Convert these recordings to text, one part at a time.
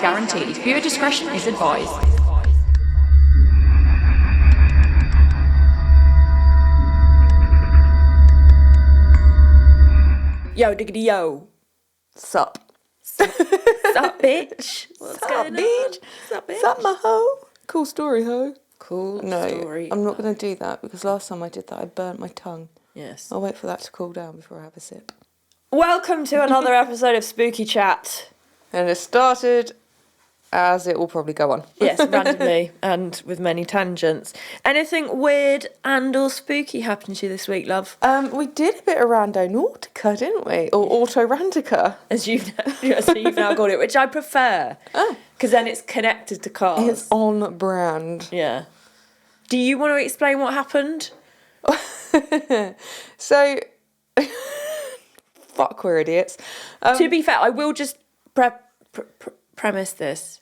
guaranteed. Viewer discretion is advised. Yo, diggity yo. Sup. Sup, bitch. What's going on? Sup, bitch. Sup, my hoe. Cool story, hoe. Cool No, story. I'm not going to do that because last time I did that, I burnt my tongue. Yes. I'll wait for that to cool down before I have a sip. Welcome to another episode of Spooky Chat. And it started as it will probably go on. Yes, randomly and with many tangents. Anything weird and or spooky happened to you this week, love? We did a bit of Rando Nautica, didn't we? Or Auto Randica. As you've now called it, which I prefer. Oh. Because then it's connected to cars. It's on brand. Yeah. Do you want to explain what happened? So, fuck, we're idiots. To be fair, I will just preface this.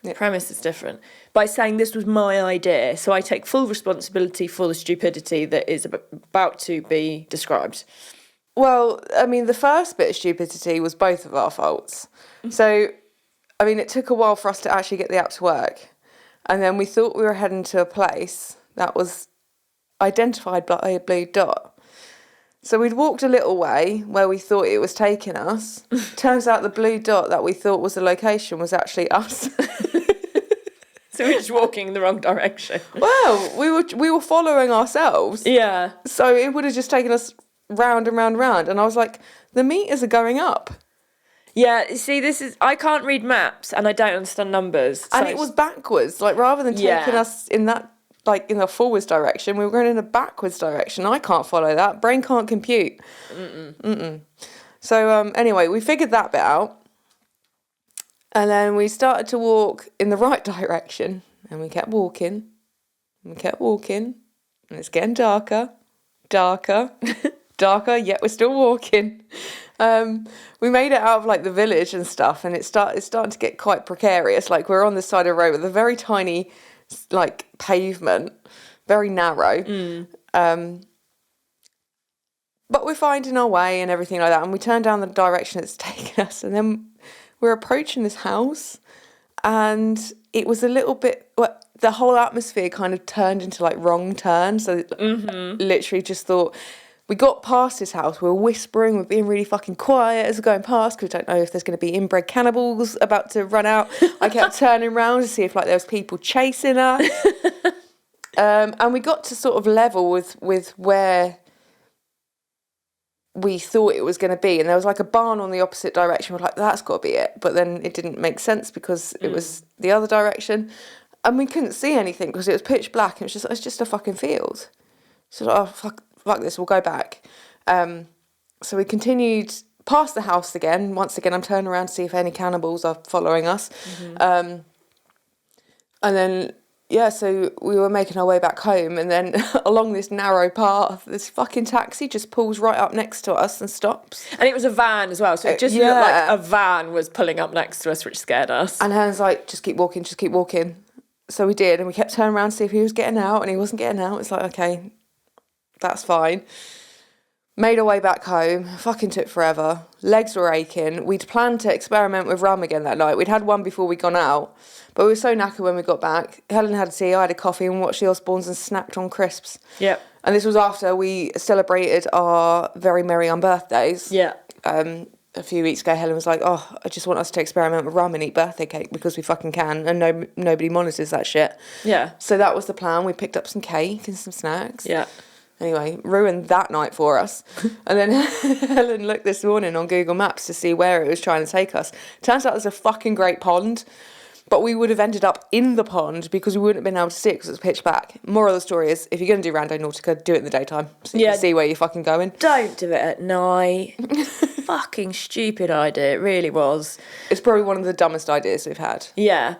Yeah. Premise is different. By saying this was my idea, so I take full responsibility for the stupidity that is about to be described. Well, I mean, the first bit of stupidity was both of our faults. So, I mean, it took a while for us to actually get the app to work. And then we thought we were heading to a place that was identified by a blue dot. So we'd walked a little way where we thought it was taking us. Turns out the blue dot that we thought was the location was actually us. So we're just walking in the wrong direction. Well, we were following ourselves. Yeah. So it would have just taken us round and round and round. And I was like, the meters are going up. Yeah, see, I can't read maps and I don't understand numbers. And it was backwards. Like, rather than taking us in that, like, in the forwards direction, we were going in a backwards direction. I can't follow that. Brain can't compute. So, anyway, we figured that bit out. And then we started to walk in the right direction. And we kept walking. And we kept walking. And it's getting darker. Darker. Darker, yet we're still walking. We made it out of like the village and stuff, and it's starting to get quite precarious. Like, we're on the side of the road with a very tiny, like, pavement, very narrow. But we're finding our way and everything like that. And we turn down the direction it's taking us, and then we're approaching this house, and it was a little bit. Well, the whole atmosphere kind of turned into like wrong turns. So literally just thought. We got past his house, we were whispering, we were being really fucking quiet as we're going past because we don't know if there's going to be inbred cannibals about to run out. I kept turning around to see if like there was people chasing us. And we got to sort of level with where we thought it was going to be. And there was like a barn on the opposite direction. We're like, that's got to be it. But then it didn't make sense because it was the other direction. And we couldn't see anything because it was pitch black and it's just a fucking field. So like, oh, fuck this, we'll go back. So we continued past the house again. Once again, I'm turning around to see if any cannibals are following us. And then, so we were making our way back home, and then along this narrow path, this fucking taxi just pulls right up next to us and stops. And it was a van as well, so it just looked like a van was pulling up next to us, which scared us. And Helen's like, just keep walking, just keep walking. So we did, and we kept turning around to see if he was getting out, and he wasn't getting out. It's like, okay, that's fine. Made our way back home. Fucking took forever. Legs were aching. We'd planned to experiment with rum again that night. We'd had one before we'd gone out, but we were so knackered when we got back. Helen had tea, I had a coffee and watched the Osbournes and snacked on crisps. Yeah. And this was after we celebrated our very merry unbirthdays. Yeah. A few weeks ago, Helen was like, oh, I just want us to experiment with rum and eat birthday cake because we fucking can, and nobody monitors that shit. Yeah. So that was the plan. We picked up some cake and some snacks. Yeah. Anyway, ruined that night for us. And then Helen looked this morning on Google Maps to see where it was trying to take us. Turns out there's a fucking great pond, but we would have ended up in the pond because we wouldn't have been able to see it because it was pitch black. Moral of the story is, if you're going to do Rando Nautica, do it in the daytime so you can see where you're fucking going. Don't do it at night. Fucking stupid idea, it really was. It's probably one of the dumbest ideas we've had. Yeah.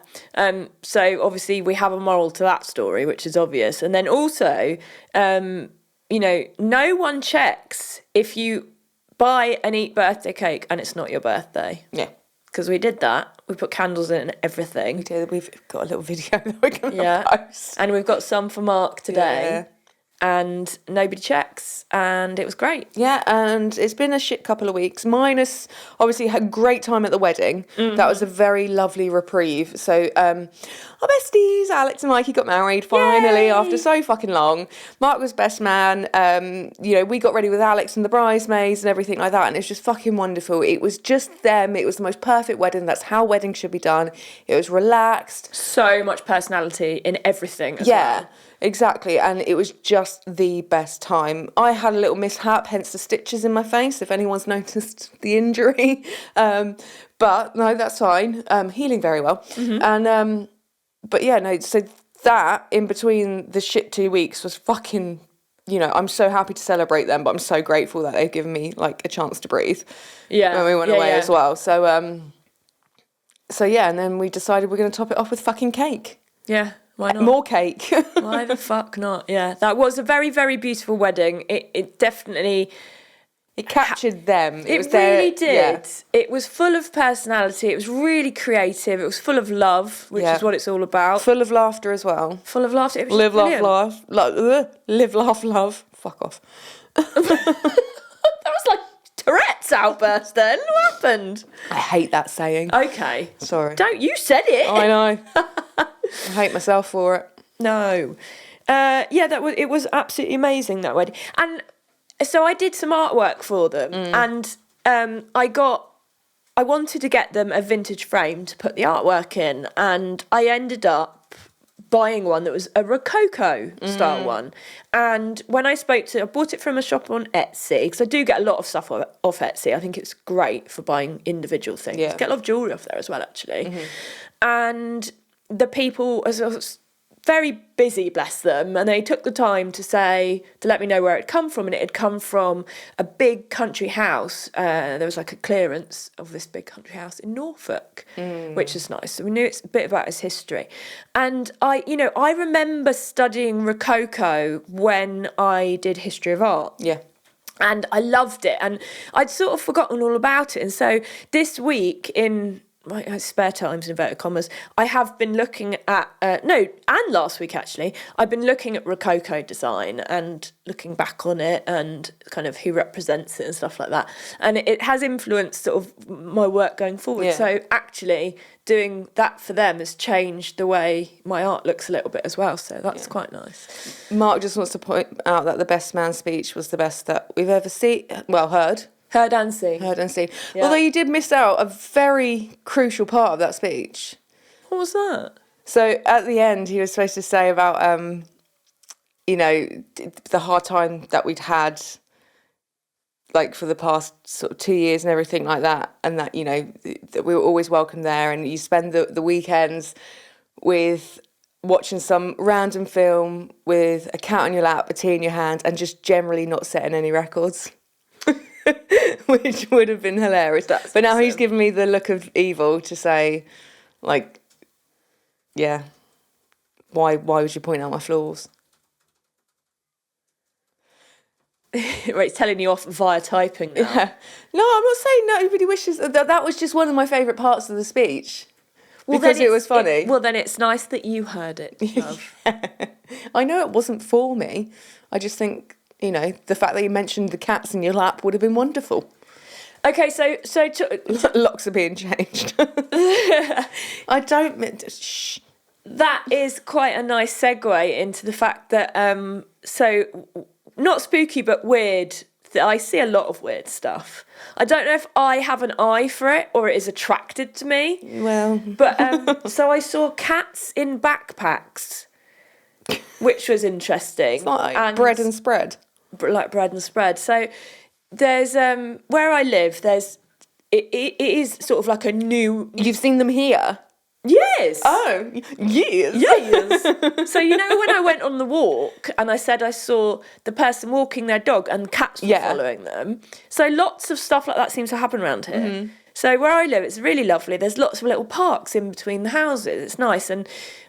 So obviously we have a moral to that story, which is obvious. And then also, no one checks if you buy and eat birthday cake and it's not your birthday. Yeah. Because we did that. We put candles in and everything. We did. We've got a little video that we're going to post. And we've got some for Mark today. and nobody checks, and it was great. Yeah, and it's been a shit couple of weeks, minus obviously had a great time at the wedding. That was a very lovely reprieve. So our besties, Alex and Mikey, got married finally after so fucking long. Mark was best man. We got ready with Alex and the bridesmaids and everything like that, and it was just fucking wonderful. It was just them. It was the most perfect wedding. That's how weddings should be done. It was relaxed. So much personality in everything as well. Exactly, and it was just the best time. I had a little mishap, hence the stitches in my face, if anyone's noticed the injury. But no, that's fine. Healing very well. And so that in between the shit 2 weeks was fucking, I'm so happy to celebrate them, but I'm so grateful that they've given me like a chance to breathe. Yeah. When we went away as well. So and then we decided we're going to top it off with fucking cake. Yeah. Why not? More cake. Why the fuck not? Yeah, that was a very, very beautiful wedding. It definitely... It captured them. It really did. Yeah. It was full of personality. It was really creative. It was full of love, which is what it's all about. Full of laughter as well. Full of laughter. It was live, brilliant. Live, laugh, love. Fuck off. That was like Tourette's outburst then. What happened? I hate that saying. Okay. Sorry. Don't, you said it. I know. I hate myself for it. No. It was absolutely amazing, that wedding. And so I did some artwork for them, and I wanted to get them a vintage frame to put the artwork in, and I ended up buying one that was a Rococo style one. And when I bought it from a shop on Etsy, because I do get a lot of stuff off Etsy. I think it's great for buying individual things. Yeah. Get a lot of jewellery off there as well, actually. And the people, as I was very busy, bless them, and they took the time to let me know where it had come from, and it had come from a big country house. There was like a clearance of this big country house in Norfolk, which is nice. So we knew it's a bit about its history. And I remember studying Rococo when I did history of art. Yeah. And I loved it, and I'd sort of forgotten all about it. And so this week in my spare times, in inverted commas, I have been looking at, and last week actually, I've been looking at Rococo design and looking back on it and kind of who represents it and stuff like that. And it has influenced sort of my work going forward. Yeah. So actually doing that for them has changed the way my art looks a little bit as well. So that's quite nice. Mark just wants to point out that the best man speech was the best that we've ever heard. Heard and seen. Yeah. Although you did miss out a very crucial part of that speech. What was that? So at the end, he was supposed to say about, the hard time that we'd had, like for the past sort of 2 years and everything like that, and that that we were always welcome there, and you spend the weekends with watching some random film with a cat on your lap, a tea in your hand, and just generally not setting any records. Which would have been hilarious. But now he's given me the look of evil to say, like, yeah, why would you point out my flaws? Right, it's telling you off via typing now. Yeah. No, I'm not saying nobody wishes. That was just one of my favourite parts of the speech. Because it was funny. Then it's nice that you heard it, love. I know it wasn't for me. I just think, the fact that you mentioned the cats in your lap would have been wonderful. Okay, so locks are being changed. I don't. Shh. That is quite a nice segue into the fact that not spooky but weird. I see a lot of weird stuff. I don't know if I have an eye for it or it is attracted to me. Well, but so I saw cats in backpacks, which was interesting. It's like bread and spread. Like bread and spread. So there's where I live. It is sort of like a new. You've seen them here. Yes. Oh, yes. Yes. So when I went on the walk and I said I saw the person walking their dog and cats were following them. So lots of stuff like that seems to happen around here. Mm-hmm. So where I live, it's really lovely. There's lots of little parks in between the houses. It's nice. And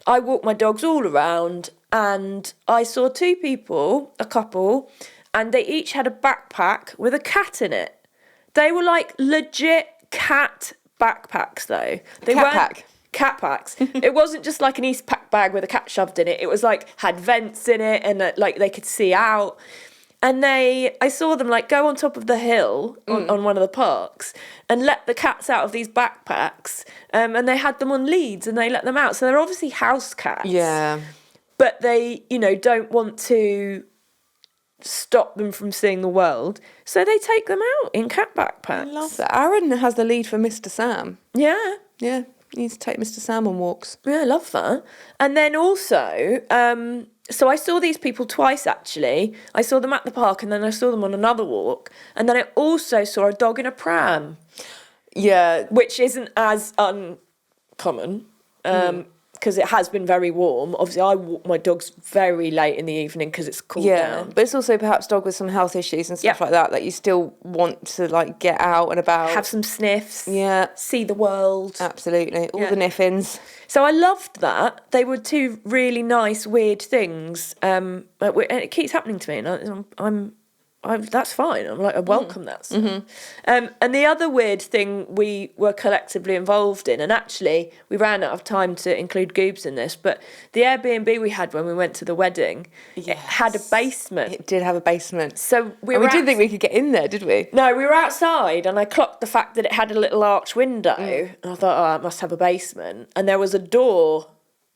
I walk my dogs all around and I saw a couple, and they each had a backpack with a cat in it. They were like legit cat backpacks though. They cat weren't pack. cat packs. It wasn't just like an Eastpak bag with a cat shoved in it. It was like had vents in it and like they could see out. And I saw them like go on top of the hill on one of the parks and let the cats out of these backpacks. And they had them on leads and they let them out. So they're obviously house cats. Yeah. But they, don't want to stop them from seeing the world. So they take them out in cat backpacks. I love that. Aaron has the lead for Mr. Sam. Yeah. Yeah. He needs to take Mr. Sam on walks. Yeah, I love that. And then also, so I saw these people twice actually. I saw them at the park and then I saw them on another walk. And then I also saw a dog in a pram. Yeah. Which isn't as uncommon. Because it has been very warm. Obviously, I walk my dogs very late in the evening because it's cooled down. But it's also perhaps dog with some health issues and stuff like that you still want to like get out and about. Have some sniffs. Yeah. See the world. Absolutely. All the niffins. So I loved that. They were two really nice, weird things. And it keeps happening to me. And I'm that's fine. I'm like, I welcome that stuff. Mm-hmm. And the other weird thing we were collectively involved in, and actually we ran out of time to include Goobs in this, but the Airbnb we had when we went to the wedding, it had a basement. It did have a basement. So we didn't think we could get in there, did we? No, we were outside and I clocked the fact that it had a little arch window. And I thought, it must have a basement. And there was a door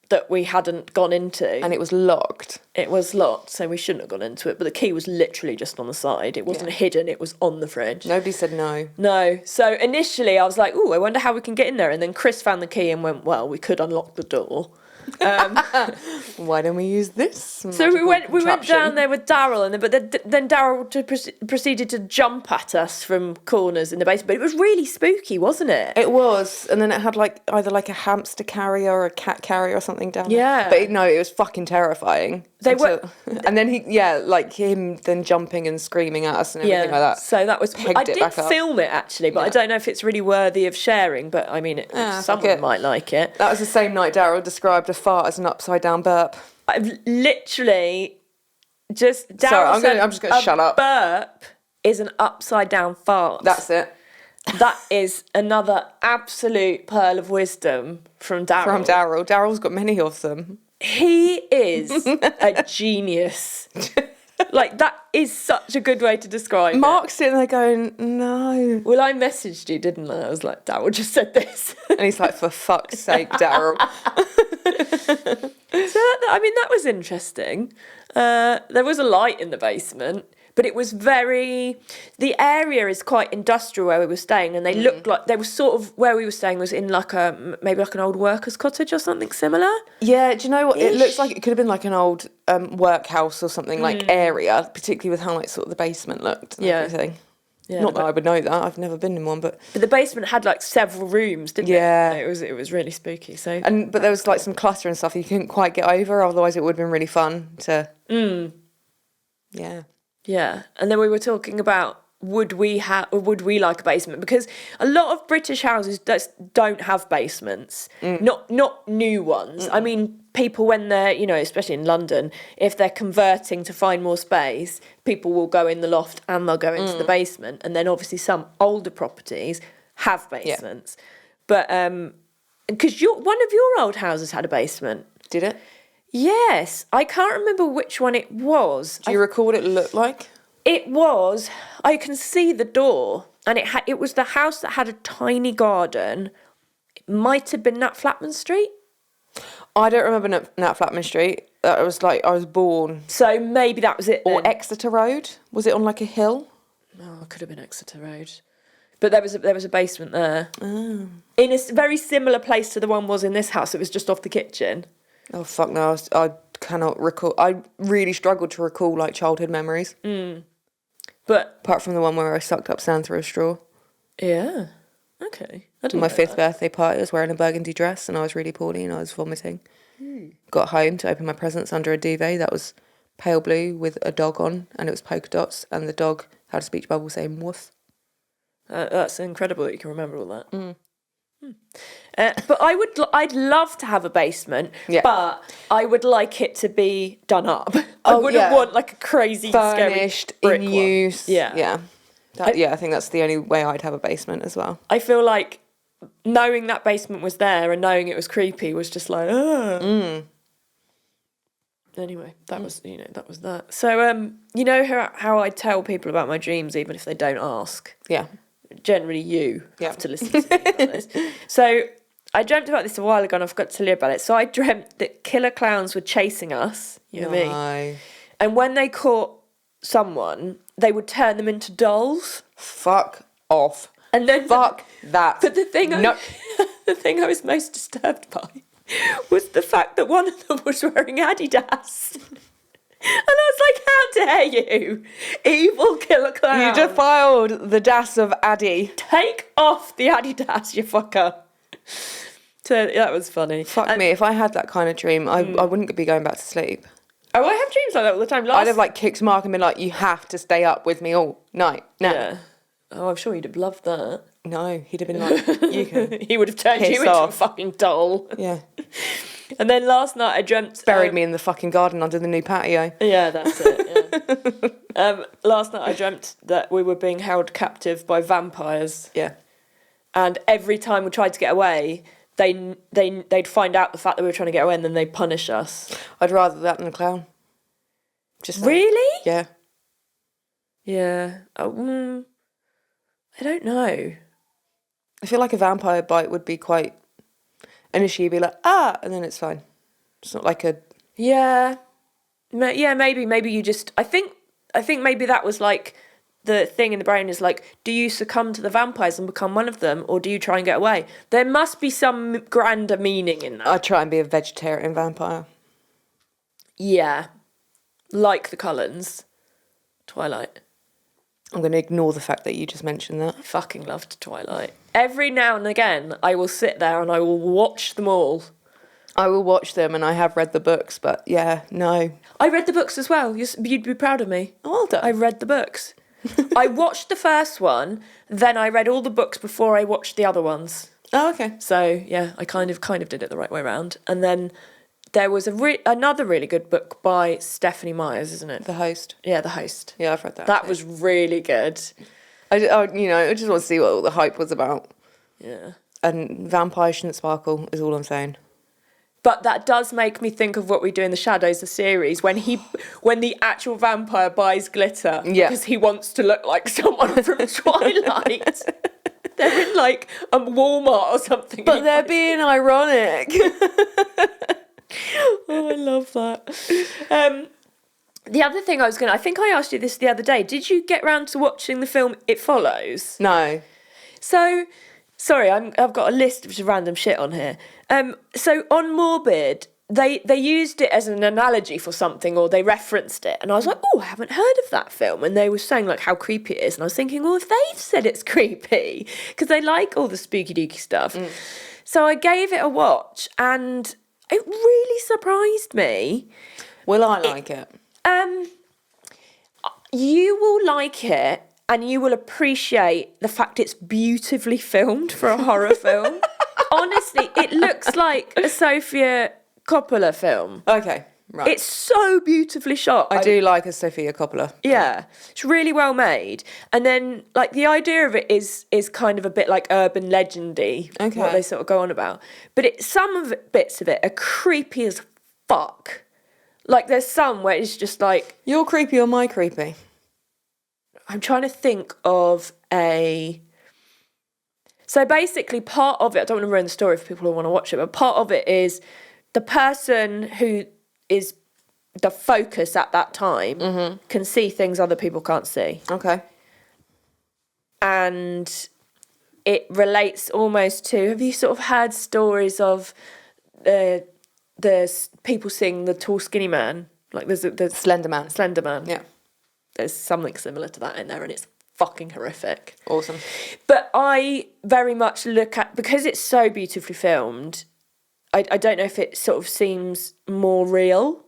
that we hadn't gone into. And it was locked. It was locked, so we shouldn't have gone into it. But the key was literally just on the side. It wasn't hidden, it was on the fridge. Nobody said no. No. So initially I was like, I wonder how we can get in there. And then Chris found the key and went, well, we could unlock the door. Why don't we use this? So we went down there with Daryl, but then Daryl proceeded to jump at us from corners in the basement. But it was really spooky, wasn't it? It was, and then it had like either like a hamster carrier or a cat carrier or something down there. Yeah. But no, it was fucking terrifying. Were, and then like him then jumping and screaming at us and everything like that. So that was. I did film it actually, but I don't know if it's really worthy of sharing. But I mean, someone might like it. That was the same night Daryl described a fart as an upside down burp. I've literally just. Sorry, I'm just going to shut up. Burp is an upside down fart. That's it. That is another absolute pearl of wisdom from Daryl. Daryl's got many of them. He is a genius. Like, that is such a good way to describe Mark's sitting there going, no. Well, I messaged you, didn't I? I was like, Daryl just said this. And he's like, for fuck's sake, Daryl. So, that was interesting. There was a light in the basement, but it was the area is quite industrial where we were staying, and they looked like, they were sort of, where we were staying was in like maybe like an old worker's cottage or something similar. Yeah, do you know what? It looks like it could have been like an old workhouse or something like area, particularly with how like sort of the basement looked and everything. Yeah, not that I would know that. I've never been in one, but the basement had like several rooms, didn't it? Yeah, it was really spooky. So but there was like some clutter and stuff you couldn't quite get over. Otherwise, it would have been really fun to. Yeah, and then we were talking about would we like a basement, because a lot of British houses don't have basements, not new ones. I mean, people when they're, especially in London, if they're converting to find more space, people will go in the loft and they'll go into the basement, and then obviously some older properties have basements. But because one of your old houses had a basement. Did it? Yes, I can't remember which one it was. Do you recall what it looked like? It was, I can see the door, and it was the house that had a tiny garden. It might have been Nat Flatman Street. I don't remember Nat Flatman Street. That was like, I was born. So maybe that was it then. Or Exeter Road. Was it on like a hill? No, it could have been Exeter Road. But there was a basement there. Oh. In a very similar place to the one was in this house. It was just off the kitchen. Oh, fuck no. I cannot recall. I really struggled to recall like childhood memories. But apart from the one where I sucked up sand through a straw. Yeah. Okay. My 5th birthday party, I was wearing a burgundy dress and I was really poorly and I was vomiting. Got home to open my presents under a duvet that was pale blue with a dog on, and it was polka dots, and the dog had a speech bubble saying woof. That's incredible that you can remember all that. But I'd love to have a basement, but I would like it to be done up. I wouldn't want like a crazy furnished, scary brick in use. Yeah. I think that's the only way I'd have a basement as well. I feel like knowing that basement was there and knowing it was creepy was just like, Anyway, that was that. So, you know how I tell people about my dreams even if they don't ask? Yeah. Generally, you have to listen to me about this. So, I dreamt about this a while ago and I forgot to tell you about it. So, I dreamt that killer clowns were chasing us, you know me. And when they caught someone, they would turn them into dolls. Fuck off. And then Fuck that. But the thing I was most disturbed by was the fact that one of them was wearing Adidas. And I was like, how dare you, evil killer clown. You defiled the das of Addy. Take off the Adidas, you fucker. So that was funny. Fuck me, if I had that kind of dream, I wouldn't be going back to sleep. Oh, I have dreams like that all the time. I'd have like kicked Mark and been like, you have to stay up with me all night. No. Yeah. Oh, I'm sure he'd have loved that. No, he'd have been like, you can. He would have turned you into a fucking doll. Yeah. And then last night I dreamt... Buried me in the fucking garden under the new patio. Yeah, that's it, yeah. Last night I dreamt that we were being held captive by vampires. Yeah. And every time we tried to get away, they'd find out the fact that we were trying to get away and then they'd punish us. I'd rather that than a clown. Just that. Really? Yeah. Yeah. I don't know. I feel like a vampire bite would be quite... Initially you'd be like, and then it's fine. It's not like a... Yeah. Yeah, maybe you just... I think maybe that was like... The thing in the brain is like, do you succumb to the vampires and become one of them, or do you try and get away? There must be some grander meaning in that. I'd try and be a vegetarian vampire. Yeah. Like the Cullens. Twilight. I'm going to ignore the fact that you just mentioned that. I fucking loved Twilight. Every now and again, I will sit there and I will watch them all. I will watch them, and I have read the books, but yeah, no. I read the books as well. You'd be proud of me. Oh, well done. I read the books. I watched the first one, then I read all the books before I watched the other ones. Oh, okay. So, yeah, I kind of did it the right way around. And then there was another really good book by Stephanie Myers, isn't it? The Host. Yeah, The Host. Yeah, I've read that. That was really good. I just want to see what all the hype was about. Yeah. And vampire shouldn't sparkle, is all I'm saying. But that does make me think of What We Do in the Shadows, the series, when the actual vampire buys glitter because he wants to look like someone from Twilight. They're in like a Walmart or something. But they're being ironic. Oh, I love that. The other thing I think I asked you this the other day. Did you get round to watching the film It Follows? No. So, sorry, I've got a list of random shit on here. So on Morbid, they used it as an analogy for something, or they referenced it, and I was like, oh, I haven't heard of that film. And they were saying like how creepy it is, and I was thinking, well, if they've said it's creepy, because they like all the spooky dooky stuff. So I gave it a watch, and it really surprised me. Will I like it? You will like it, and you will appreciate the fact it's beautifully filmed for a horror film. Honestly, it looks like a Sofia Coppola film. Okay, right. It's so beautifully shot. I do like a Sofia Coppola. Yeah, it's really well made. And then, like, the idea of it is kind of a bit like urban legendy, Okay. what they sort of go on about. But bits of it are creepy as fuck. Like, there's some where it's just like... You're creepy or my creepy? I'm trying to think of a... So basically part of it, I don't want to ruin the story for people who want to watch it, but part of it is the person who is the focus at that time can see things other people can't see. Okay. And it relates almost to, have you sort of heard stories of the people seeing the tall skinny man? Like there's Slender Man. Slender Man. Yeah. There's something similar to that in there, and it's fucking horrific. Awesome. But I very much look at, because it's so beautifully filmed, I don't know if it sort of seems more real.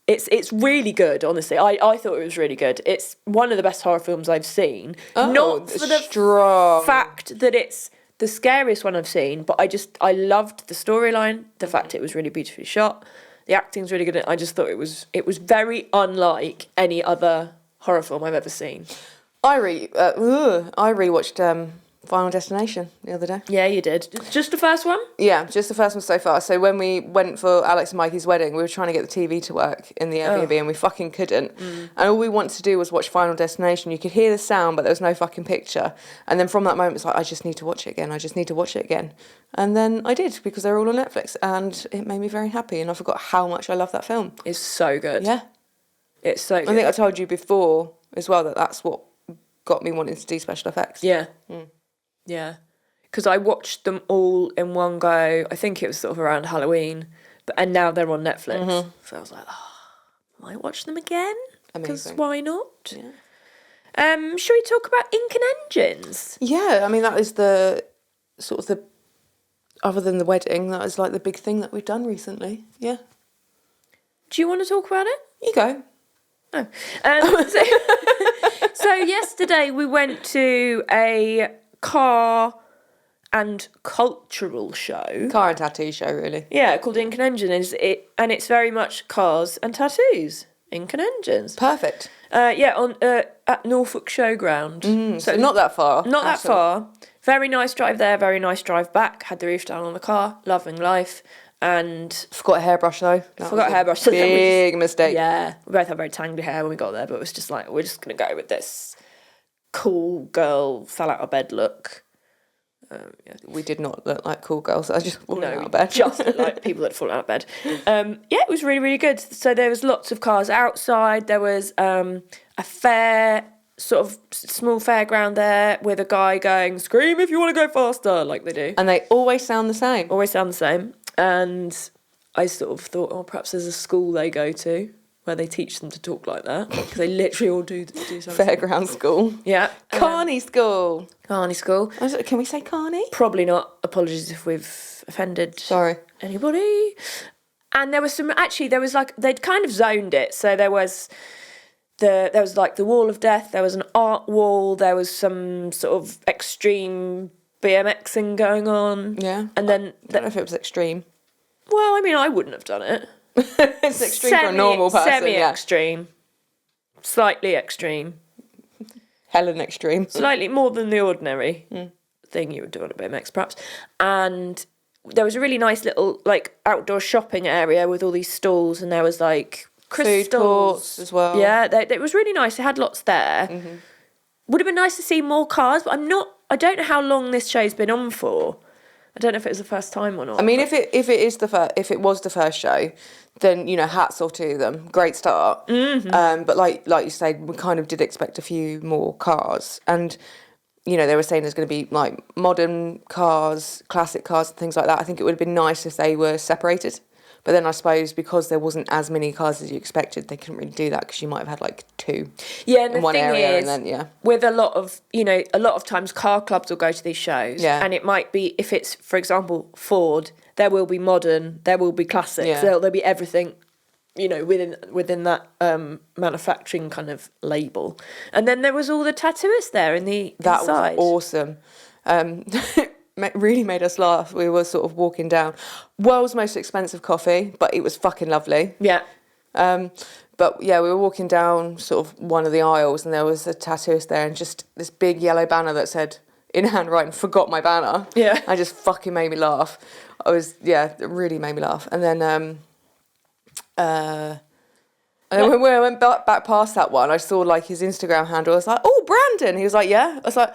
It's really good, honestly. I thought it was really good. It's one of the best horror films I've seen. Oh, Not for the strong. fact that it's the scariest one I've seen, but I loved the storyline, the fact it was really beautifully shot, the acting's really good. I just thought it was very unlike any other horror film I've ever seen. I rewatched Final Destination the other day. Yeah, you did. Just the first one? Yeah, just the first one so far. So when we went for Alex and Mikey's wedding, we were trying to get the TV to work in the Airbnb and we fucking couldn't. And all we wanted to do was watch Final Destination. You could hear the sound, but there was no fucking picture. And then from that moment, it's like, I just need to watch it again. I just need to watch it again. And then I did, because they're all on Netflix. And it made me very happy. And I forgot how much I love that film. It's so good. Yeah. It's so good. I think I told you before as well that that's what got me wanting to do special effects. Yeah. Yeah. Because I watched them all in one go. I think it was sort of around Halloween. And now they're on Netflix. So I was like, might watch them again? Because Amazing. why not? Yeah. Shall we talk about Ink and Engines? Yeah, I mean, that is the sort of the, other than the wedding, that is like the big thing that we've done recently. Yeah. Do you want to talk about it? You go. No. So yesterday we went to a car and cultural show. Car and tattoo show, really. Yeah, called Ink and Engine. And it's very much cars and tattoos. Ink and Engines. Perfect. On at Norfolk Showground. So not that far. Not that at all. far. Very nice drive there, very nice drive back. Had the roof down on the car, loving life. And Forgot a hairbrush though. That forgot was a hairbrush. So then we Big mistake. yeah, we both had very tangly hair when we got there, but it was just like, we're just going to go with this cool girl fell out of bed look. We did not look like cool girls. I just fallen out No, of bed. just looked like people that fall out of bed. It was really, really good. So there was lots of cars outside. There was a fair, sort of small fairground there with a guy going, scream if you want to go faster, like they do. And they always sound the same. Always sound the same. And I sort of thought, perhaps there's a school they go to where they teach them to talk like that, because they literally all do something. Fairground school. Yeah. Carney school. Carney school. Can we say Carney? Probably not. Apologies if we've offended Sorry. anybody. And there was they'd kind of zoned it. So there was like the wall of death, there was an art wall, there was some sort of extreme BMXing going on. Yeah. And then I don't know if it was extreme. well, I mean, I wouldn't have done it. It's extreme for a normal person. Semi-extreme. Slightly extreme. Helen extreme. Slightly more than the ordinary thing you would do on a BMX, perhaps. And there was a really nice little, like, outdoor shopping area with all these stalls, and there was, like, crystals. Food courts as well. Yeah, it was really nice. They had lots there. Would have been nice to see more cars, but I don't know how long this show's been on for. I don't know if it was the first time or not. I mean, if it was the first show, then hats off to them. Great start. But like you said, we kind of did expect a few more cars, and they were saying there's going to be like modern cars, classic cars, and things like that. I think it would have been nice if they were separated. But then I suppose because there wasn't as many cars as you expected, they couldn't really do that because you might have had like two and in one thing area, is, and then with a lot of times car clubs will go to these shows, Yeah. and it might be, if it's, for example, Ford, there will be modern, there will be classics, Yeah. there'll be everything, within that manufacturing kind of label. And then there was all the tattooists there that inside. was awesome. Really made us laugh. We were sort of walking down, world's most expensive coffee, but it was fucking lovely. Yeah. But yeah, we were walking down sort of one of the aisles, and there was a tattooist there, and just this big yellow banner that said in handwriting, "Forgot my banner." Yeah. I just fucking made me laugh. It really made me laugh. And then when I went back past that one, I saw like his Instagram handle. I was like, "Oh, Brandon." He was like, "Yeah." I was like,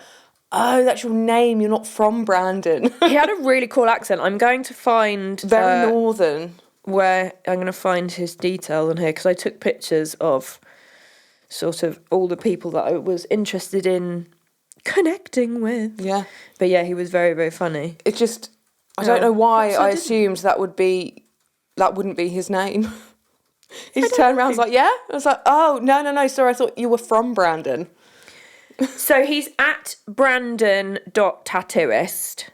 "Oh, that's your name. You're not from Brandon." He had a really cool accent. I'm going to find... Very northern. where I'm going to find his detail on here, because I took pictures of sort of all the people that I was interested in connecting with. Yeah. But yeah, he was very, very funny. It just, I don't know why perhaps I I didn't. assumed that wouldn't be his name. He just turned around and was like, "Yeah?" I was like, "Oh, no, sorry, I thought you were from Brandon." So he's at brandon.tattooist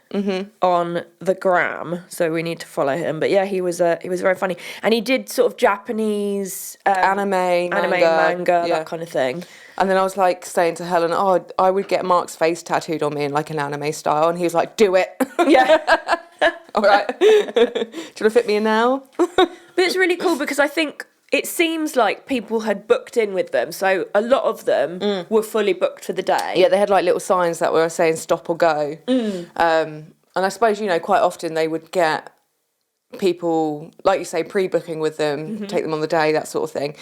on the gram, so we need to follow him. But yeah, he was very funny, and he did sort of Japanese Anime, manga, yeah. that kind of thing. And then I was like saying to Helen, "Oh, I would get Mark's face tattooed on me in like an anime style," and he was like, "Do it." Yeah. All right. Do you want to fit me in now? But it's really cool because I think it seems like people had booked in with them, so a lot of them were fully booked for the day. Yeah, they had like little signs that were saying stop or go. And I suppose, you know, quite often they would get people, like you say, pre-booking with them, take them on the day, that sort of thing.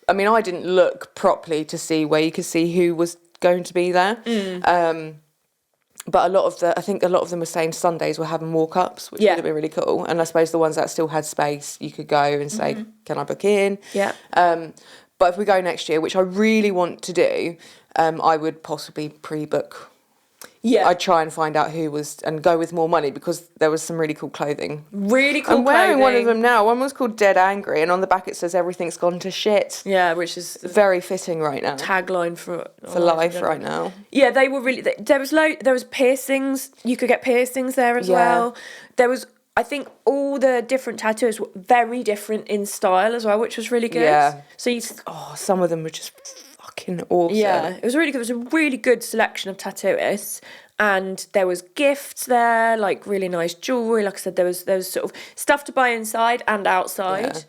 I mean, I didn't look properly to see where you could see who was going to be there. But I think a lot of them were saying Sundays were having walk-ups, which would have been really cool. And I suppose the ones that still had space, you could go and say, can I book in? Yeah. But if we go next year, which I really want to do, I would possibly pre-book. Yeah. I'd try and find out who was, and go with more money, because there was some really cool clothing. Really cool I'm wearing one of clothing. them now. One was called Dead Angry, and on the back it says everything's gone to shit. Yeah, which is Very fitting right now. tagline for Life right now. Yeah, they were really. There was piercings. You could get piercings there as well. There was. I think all the different tattoos were very different in style as well, which was really good. Yeah. So you. Oh, some of them were just fucking awesome. Yeah, it was really good. It was a really good selection of tattooists, and there was gifts there, like really nice jewelry. Like I said, there was sort of stuff to buy inside and outside. Yeah.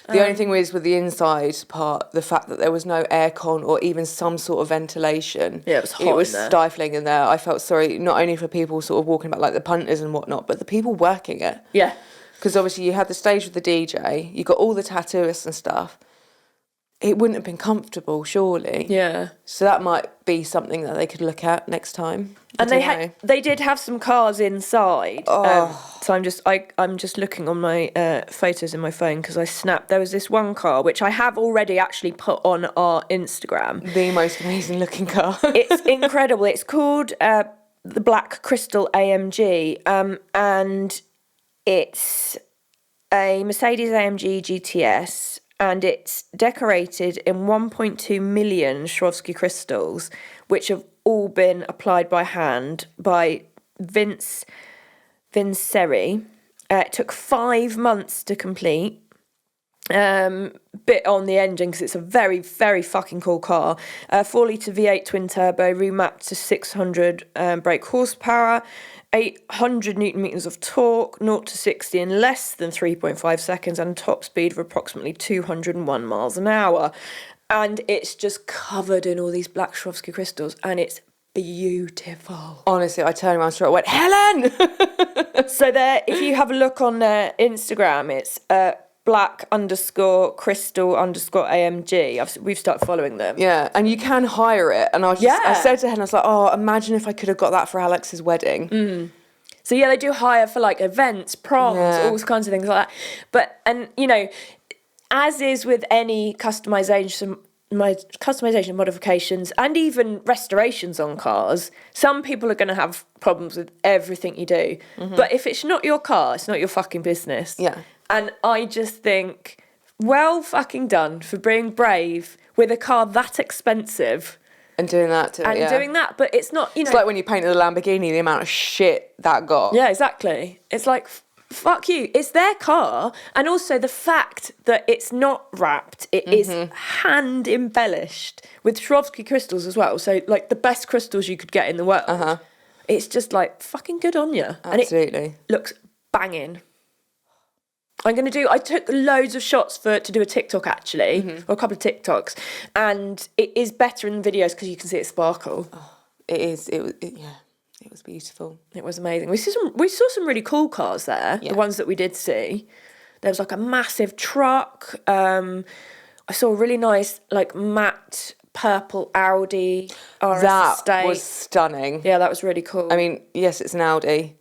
The only thing was with the inside part, the fact that there was no aircon or even some sort of ventilation. Yeah, it was hot It was in there. stifling in there. I felt sorry, not only for people sort of walking about, like the punters and whatnot, but the people working it. Yeah. Because obviously you had the stage with the DJ, you got all the tattooists and stuff. It wouldn't have been comfortable, surely. Yeah. So that might be something that they could look at next time. And they did have some cars inside. So I'm just looking on my photos in my phone because I snapped. There was this one car which I have already actually put on our Instagram. The most amazing looking car. It's incredible. It's called the Black Crystal AMG, and it's a Mercedes AMG GTS. And it's decorated in 1.2 million Swarovski crystals, which have all been applied by hand by Vince Vinceri. It took 5 months to complete. Bit on the engine because it's a very, very fucking cool car. 4-litre V8 twin turbo, remapped to 600 brake horsepower. 800 newton meters of torque, 0 to 60 in less than 3.5 seconds, and top speed of approximately 201 miles an hour. And it's just covered in all these black Swarovski crystals, and it's beautiful. Honestly, I turned around straight away, went, Helen! So there, if you have a look on their Instagram, it's black_crystal_AMG. We've started following them. Yeah, and you can hire it. And I said to Helen, I was like, oh, imagine if I could have got that for Alex's wedding. So yeah, they do hire for like events, proms, all kinds of things like that. But, and you know, as is with any customization modifications and even restorations on cars, some people are going to have problems with everything you do. But if it's not your car, it's not your fucking business. Yeah. And I just think, well fucking done for being brave with a car that expensive. And doing that too, Doing that, but it's not, you know. It's like when you painted the Lamborghini, the amount of shit that got. Yeah, exactly. It's like, fuck you. It's their car. And also the fact that it's not wrapped, it is hand embellished with Swarovski crystals as well. So, like, the best crystals you could get in the world. It's just like, fucking good on you. Absolutely. And it looks banging. I took loads of shots to do a TikTok actually, or a couple of TikToks, and it is better in the videos because you can see it sparkle. Oh, it is. It was beautiful. It was amazing. We saw some really cool cars there. Yeah. The ones that we did see. There was like a massive truck. I saw a really nice like matte purple Audi RS That estate. was stunning. Yeah, that was really cool. I mean, yes, it's an Audi.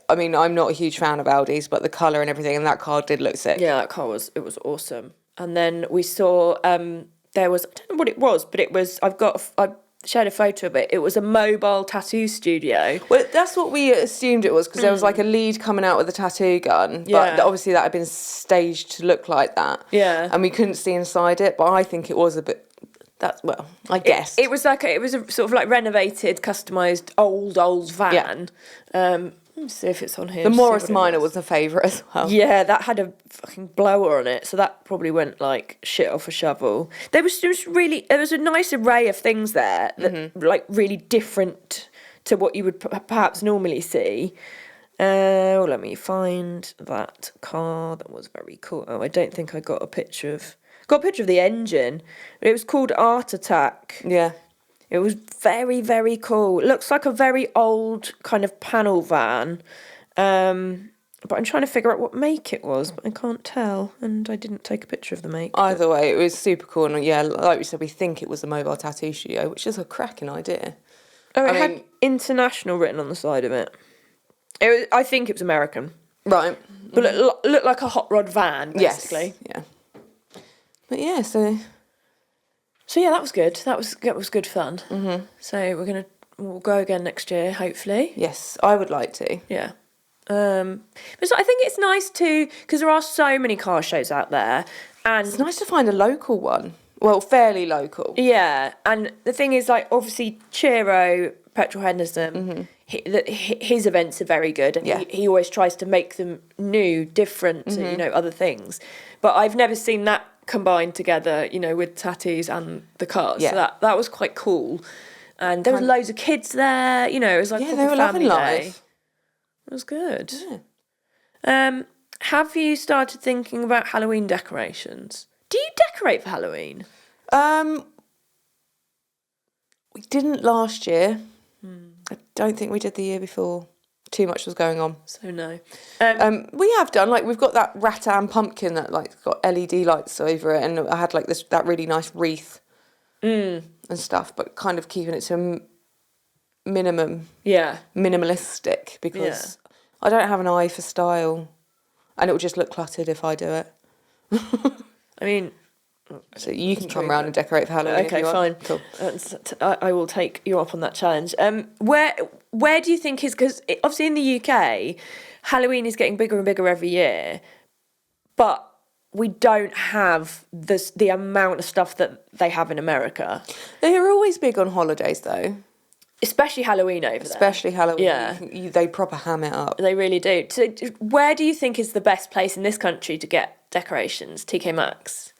I mean, I'm not a huge fan of Audis, but the colour and everything, and that car did look sick. Yeah, that car was awesome. And then we saw there was, I don't know what it was, but it was, I shared a photo of it. It was a mobile tattoo studio. Well, that's what we assumed it was, because there was like a lead coming out with a tattoo gun, but obviously that had been staged to look like that. Yeah. And we couldn't see inside it, but I think it was a bit, I guess. It was a sort of like renovated, customised old van. Let me see if it's on here. The See Morris what it Minor was a favourite as well. Yeah, that had a fucking blower on it, so that probably went like shit off a shovel. There was a nice array of things there that like really different to what you would perhaps normally see. Let me find that car. That was very cool. Oh, I don't think I got a picture of the engine. It was called Art Attack. Yeah. It was very, very cool. It looks like a very old kind of panel van. But I'm trying to figure out what make it was, but I can't tell. And I didn't take a picture of the make. Either way, it was super cool. And yeah, like we said, we think it was a mobile tattoo studio, which is a cracking idea. Oh, it had international written on the side of it. I think it was American. Right. But it looked like a hot rod van, basically. Yes. Yeah. But yeah, so yeah, that was good. That was good fun. Mm-hmm. So we'll go again next year, hopefully. Yes, I would like to. Yeah. But so I think it's nice too, because there are so many car shows out there, and It's nice to find a local one. Well, fairly local. yeah. And the thing is, like, obviously, Chiro, Petrol Henderson, his events are very good, and Yeah. he always tries to make them new, different, to, other things. But I've never seen that combined together, with tattoos and the cars. Yeah. So that was quite cool. And there was loads of kids there. It was like Yeah, proper they were loving family day. life. It was good. Yeah. Have you started thinking about Halloween decorations? Do you decorate for Halloween? We didn't last year. I don't think we did the year before. Too much was going on. So no. We have done, like, we've got that rattan pumpkin that, like, got LED lights over it, and I had, like, that really nice wreath and stuff, but kind of keeping it to minimum. Yeah. Minimalistic, because I don't have an eye for style, and it will just look cluttered if I do it. I mean, So you can come round and decorate for Halloween. okay, if you fine. want. Cool. I will take you up on that challenge. Where do you think is, because obviously in the UK, Halloween is getting bigger and bigger every year, but we don't have the amount of stuff that they have in America. They are always big on holidays, though. Especially Halloween over there. Especially Halloween. Yeah. They proper ham it up. They really do. So where do you think is the best place in this country to get decorations? TK Maxx?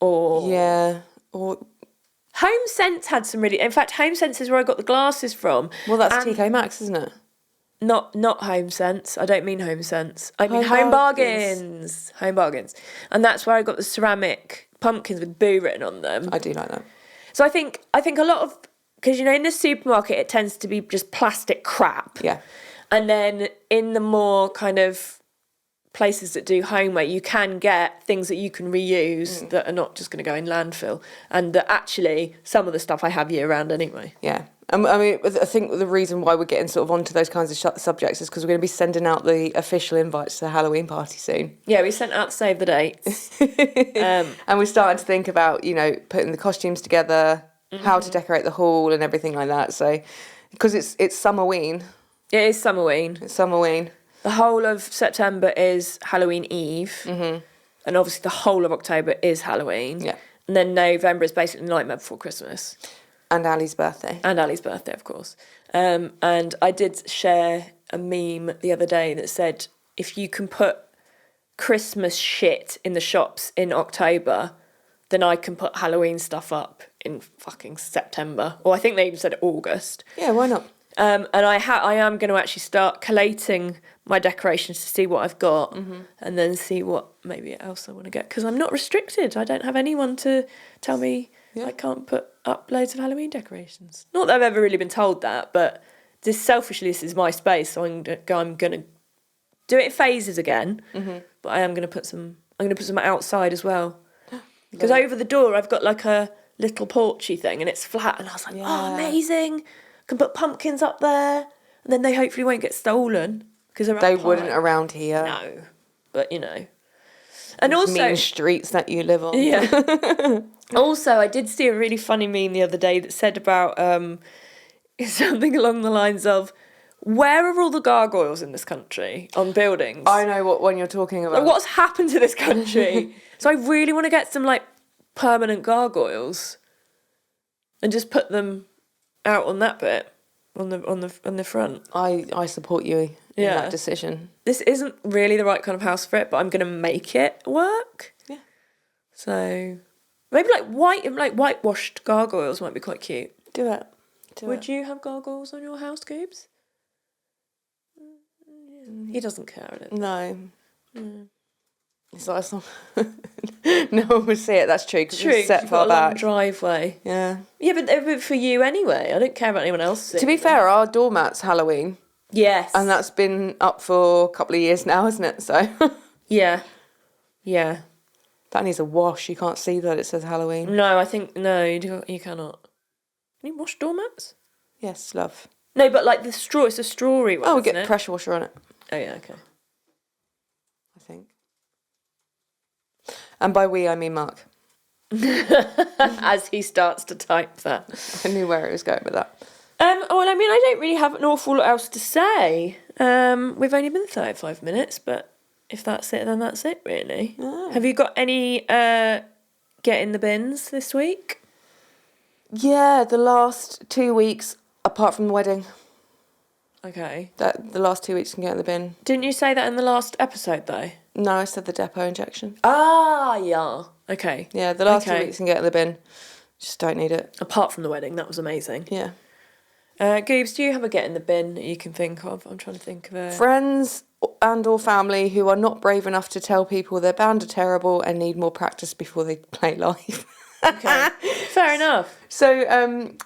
Or Yeah. Or Home Sense had some really... In fact, Home Sense is where I got the glasses from. well, that's And TK Maxx, isn't it? Not Home Sense. I don't mean Home Sense. I mean Home Home Bargains. Bargains. Home Bargains. And that's where I got the ceramic pumpkins with Boo written on them. I do like that. So I think a lot of... Because, in the supermarket, it tends to be just plastic crap. Yeah. And then in the more kind of places that do homeware, you can get things that you can reuse that are not just going to go in landfill. And that actually, some of the stuff I have year round anyway. Yeah. I mean, I think the reason why we're getting sort of onto those kinds of subjects is because we're going to be sending out the official invites to the Halloween party soon. Yeah, we sent out to save the dates. And we're starting to think about, putting the costumes together, how to decorate the hall and everything like that. So, because it's Summerween. It is Summerween. It's Summerween. The whole of September is Halloween Eve. Mm-hmm. And obviously the whole of October is Halloween. Yeah. And then November is basically Nightmare Before Christmas. And Ali's birthday. And Ali's birthday, of course. And I did share a meme the other day that said, if you can put Christmas shit in the shops in October, then I can put Halloween stuff up in fucking September. Or I think they even said August. Yeah, why not? And I am going to actually start collating my decorations to see what I've got, and then see what maybe else I want to get, because I'm not restricted. I don't have anyone to tell me I can't put up loads of Halloween decorations. Not that I've ever really been told that, but selfishly, this is my space, so I'm going to do it in phases again. But I am going to put some. I'm going to put some outside as well, because over the door I've got like a little porchy thing, and it's flat, and I was like, oh, amazing! I can put pumpkins up there, and then they hopefully won't get stolen. Because they wouldn't around here. No, but and also mean streets that you live on. Yeah. Also, I did see a really funny meme the other day that said about something along the lines of, "Where are all the gargoyles in this country on buildings?" I know what one you're talking about. Like, what's happened to this country? So I really want to get some like permanent gargoyles, and just put them out on that bit on the front. I support you in that decision. This isn't really the right kind of house for it, but I'm going to make it work. Yeah. So maybe like whitewashed gargoyles might be quite cute. Do it. Would you have gargoyles on your house, Goobs? He doesn't care. No. It's like, no one would see it. That's true. Because it's set you've far got a long back. driveway. Yeah. Yeah, but for you anyway. I don't care about anyone else. To be fair, our doormat's Halloween. Yes. And that's been up for a couple of years now, hasn't it? So Yeah. Yeah. that needs a wash. You can't see that it says Halloween. No, I think, no, you cannot. Can you wash doormats? Yes, love. No, but like the straw, it's a strawy one, Oh, we isn't get it? pressure washer on it, Oh, yeah, okay. I think. And by we, I mean Mark. As he starts to type that. I knew where it was going with that. Well, I mean, I don't really have an awful lot else to say. We've only been 35 minutes, but if that's it, then that's it, really. Oh. Have you got any get in the bins this week? Yeah, the last 2 weeks, apart from the wedding, Okay. that the last 2 weeks can get in the bin. Didn't you say that in the last episode, though? No, I said the depot injection. Ah, yeah. Okay. Yeah, the last 2 Okay. weeks can get in the bin. Just don't need it. Apart from the wedding, that was amazing. Yeah. Goobs, do you have a get in the bin that you can think of? I'm trying to think of it. Friends and or family who are not brave enough to tell people their band are terrible and need more practice before they play live. Okay. Fair enough. So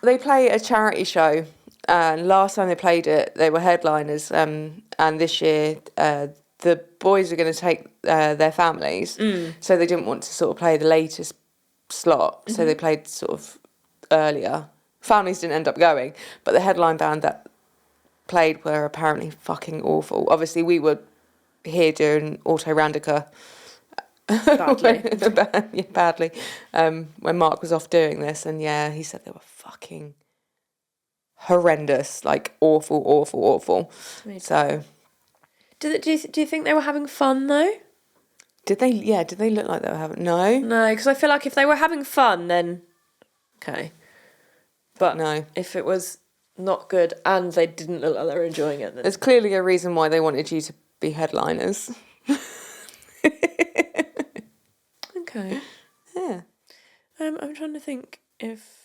they play a charity show, and last time they played it, they were headliners. And this year, the boys are going to take their families, so they didn't want to sort of play the latest slot, so they played sort of earlier. Families didn't end up going, but the headline band that played were apparently fucking awful. Obviously, we were here doing Auto Randica. Badly. Badly. When Mark was off doing this, and yeah, he said they were fucking horrendous, like awful. So, Do you think they were having fun though? did they? Yeah, did they look like they were having? No, No, because I feel like if they were having fun, then okay. But no. if it was not good and they didn't look like they were enjoying it, then There's clearly a reason why they wanted you to be headliners. okay. Yeah. I'm trying to think if.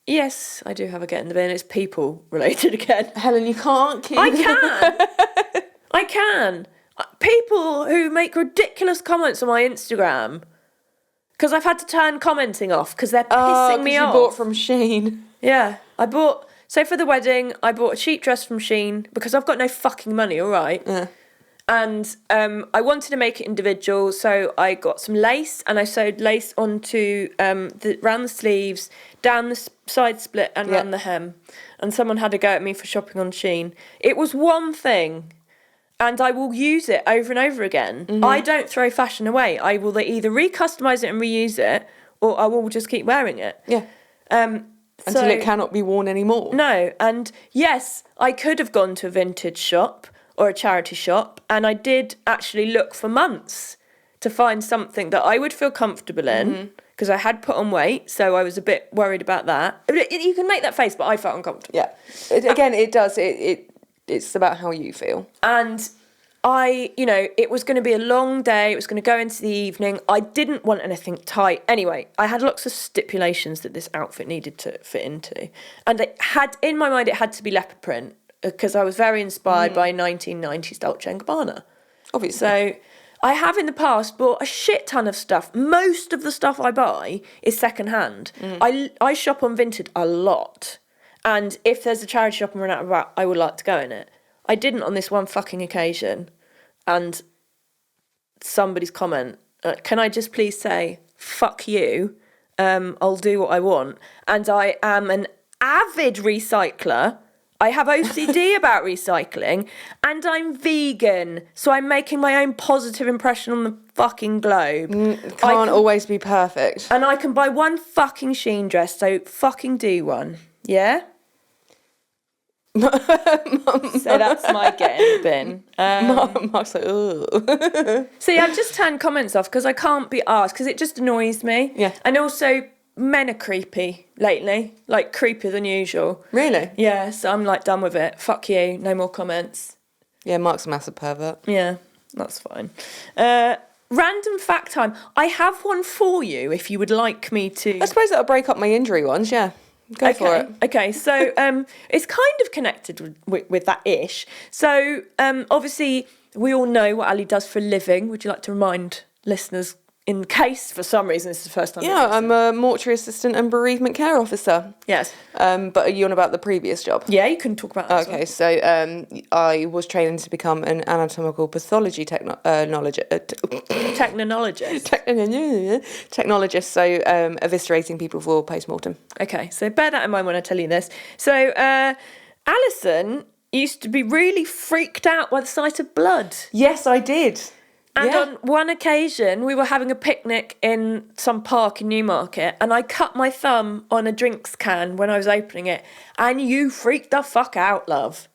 Yes, I do have a get in the bin. It's people related again. Helen, you can't keep. I can. I can. People who make ridiculous comments on my Instagram. Because I've had to turn commenting off because they're pissing me off. You bought from Shein. Yeah, I bought. So for the wedding, I bought a cheap dress from Shein because I've got no fucking money. All right. Yeah. And I wanted to make it individual, so I got some lace and I sewed lace onto round the sleeves, down the side split and round the hem. And someone had a go at me for shopping on Shein. It was one thing, and I will use it over and over again. Mm-hmm. I don't throw fashion away. I will either recustomise it and reuse it, or I will just keep wearing it. Yeah. Until it cannot be worn anymore. No, and yes, I could have gone to a vintage shop or a charity shop, and I did actually look for months to find something that I would feel comfortable in, because I had put on weight, so I was a bit worried about that. You can make that face, but I felt uncomfortable. Yeah. Again, it does. It's about how you feel. And it was going to be a long day. It was going to go into the evening. I didn't want anything tight. Anyway, I had lots of stipulations that this outfit needed to fit into. And in my mind, it had to be leopard print, because I was very inspired by 1990s Dolce & Gabbana. Obviously. So I have in the past bought a shit ton of stuff. Most of the stuff I buy is secondhand. I shop on Vinted a lot. And if there's a charity shop and run out of that, I would like to go in it. I didn't on this one fucking occasion. And somebody's comment, can I just please say, fuck you, I'll do what I want. And I am an avid recycler. I have OCD about recycling, and I'm vegan, so I'm making my own positive impression on the fucking globe. Can't always be perfect. And I can buy one fucking Shein dress, so fucking do one. Yeah? So that's my get in the bin. Mark's like, ugh. See, I've just turned comments off because I can't be asked, because it just annoys me. Yeah. And also, men are creepy lately, like creepier than usual. Really? Yeah, so I'm like done with it. Fuck you, no more comments. Yeah, Mark's a massive pervert. Yeah, that's fine. Random fact time. I have one for you if you would like me to. I suppose that'll break up my injury ones, yeah. Go for it. Okay, so it's kind of connected with that ish. So obviously we all know what Ali does for a living. Would you like to remind listeners, in case for some reason this is the first time? Yeah, I'm a mortuary assistant and bereavement care officer. Yes. But are you on about the previous job? Yeah, you can talk about that. Okay, so I was training to become an anatomical pathology technologist. Technologist, so eviscerating people for post-mortem. Okay, so bear that in mind when I tell you this. So Alison used to be really freaked out by the sight of blood. Yes, I did. And Yeah. on one occasion, we were having a picnic in some park in Newmarket, and I cut my thumb on a drinks can when I was opening it, and you freaked the fuck out, love.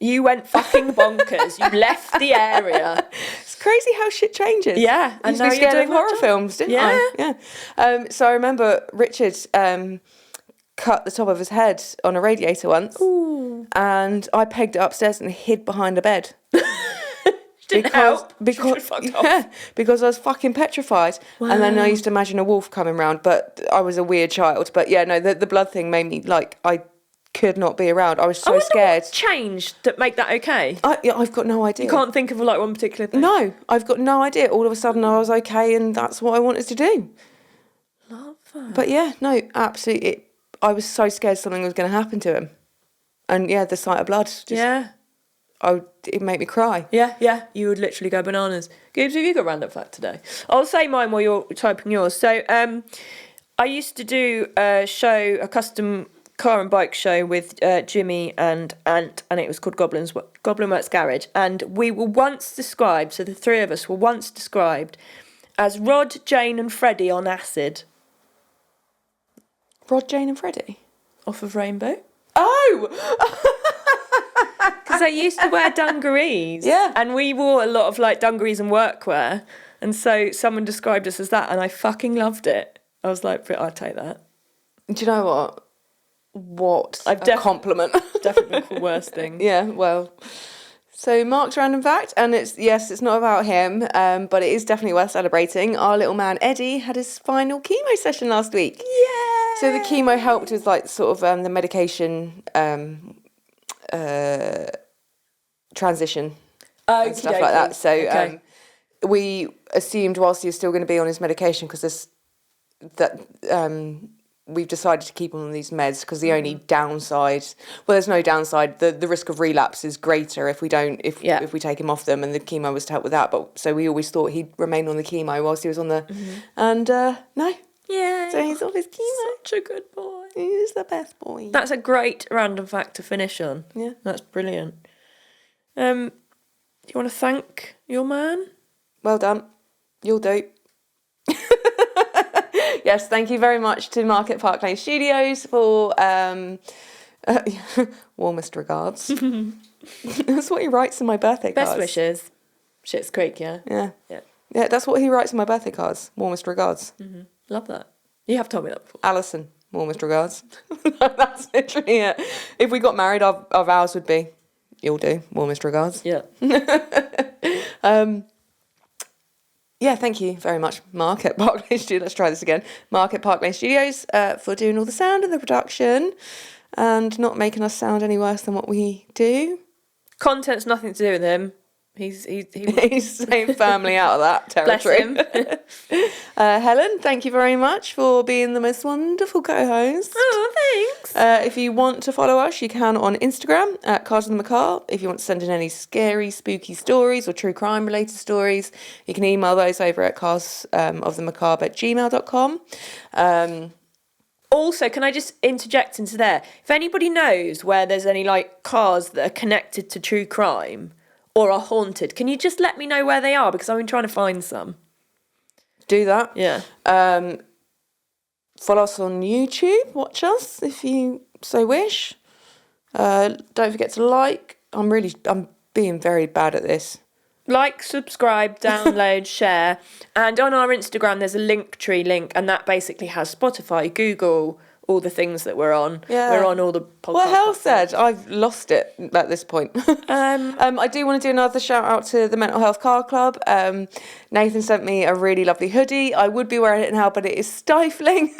You went fucking bonkers. You left the area. It's crazy how shit changes. Yeah, I used and to be now you're scared doing of that horror job. films, didn't I? Yeah. So I remember Richard cut the top of his head on a radiator once. Ooh. And I pegged it upstairs and hid behind a bed. Didn't help. Because, Fucked off. yeah, because I was fucking petrified. And then I used to imagine a wolf coming round, but I was a weird child. But yeah, no, the blood thing made me, like, I could not be around. I was so scared. What changed to make that okay? I've got no idea. You can't think of like one particular thing. No, I've got no idea. All of a sudden I was okay and that's what I wanted to do. Love that. But yeah, no, absolutely. I was so scared something was going to happen to him. And yeah, the sight of blood, it made me cry. Yeah, you would literally go bananas. Gibbs, have you got a random fact today? I'll say mine while you're typing yours. So I used to do a custom car and bike show with Jimmy and Ant, and it was called Goblin Works Garage. And we were once described, so the three of us were once described as Rod, Jane and Freddie on acid. Rod, Jane and Freddie? Off of Rainbow. Oh! Because I used to wear dungarees. Yeah. And we wore a lot of like dungarees and workwear. And so someone described us as that, and I fucking loved it. I was like, I'd take that. Do you know what? What I've a compliment. Definitely been called worse things. Yeah, well. So Mark's random fact, and it's not about him, but it is definitely worth celebrating. Our little man Eddie had his final chemo session last week. Yeah. So the chemo helped with like sort of the medication transition and stuff like that. So we assumed whilst he was still going to be on his medication, because we've decided to keep him on these meds because the only downside, well, there's no downside. The risk of relapse is greater if we we take him off them, and the chemo was to help with that. But so we always thought he'd remain on the chemo whilst he was on the, and no. Yeah. So he's on his chemo. Such a good boy. He's the best boy. That's a great random fact to finish on. Yeah. That's brilliant. Do you want to thank your man? Well done. You'll do. Yes, thank you very much to Market Park Lane Studios for warmest regards. That's what he writes in my birthday cards. Best wishes. Schitt's Creek, yeah. Yeah. Yeah. Yeah, that's what he writes in my birthday cards. Warmest regards. Love that. You have told me that before. Alison, warmest regards. That's literally it. If we got married, our vows would be, you'll do, warmest regards. Yeah. Yeah, thank you very much, Mark at Park Lane Studios. Let's try this again. Mark at Park Lane Studios for doing all the sound and the production and not making us sound any worse than what we do. Content's nothing to do with him. He's staying firmly out of that territory. Bless him. Helen, thank you very much for being the most wonderful co-host. Oh, thanks. If you want to follow us, you can on Instagram at Cars of the Macabre. If you want to send in any scary, spooky stories or true crime related stories, you can email those over at carsofthemacabre@gmail.com. Also, can I just interject into there? If anybody knows where there's any like cars that are connected to true crime or are haunted, can you just let me know where they are? Because I've been trying to find some. Do that. Yeah. Follow us on YouTube. Watch us if you so wish. Don't forget to like. I'm being very bad at this. Like, subscribe, download, share. And on our Instagram, there's a Linktree link, and that basically has Spotify, Google, all the things that we're on. Yeah. We're on all the podcast Well, hell platforms. said. I've lost it at this point. I do want to do another shout out to the Mental Health Car Club. Nathan sent me a really lovely hoodie. I would be wearing it now, but it is stifling.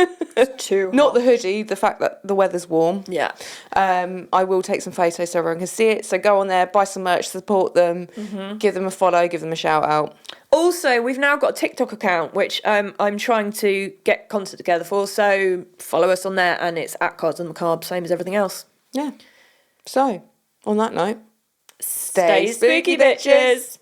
Too Not hot. the hoodie, the fact that the weather's warm. Yeah. I will take some photos so everyone can see it. So go on there, buy some merch, support them, give them a follow, give them a shout out. Also, we've now got a TikTok account, which I'm trying to get content together for. So follow us on there, and it's at Cards and Macabre, same as everything else. Yeah. So, on that note, Stay spooky, bitches.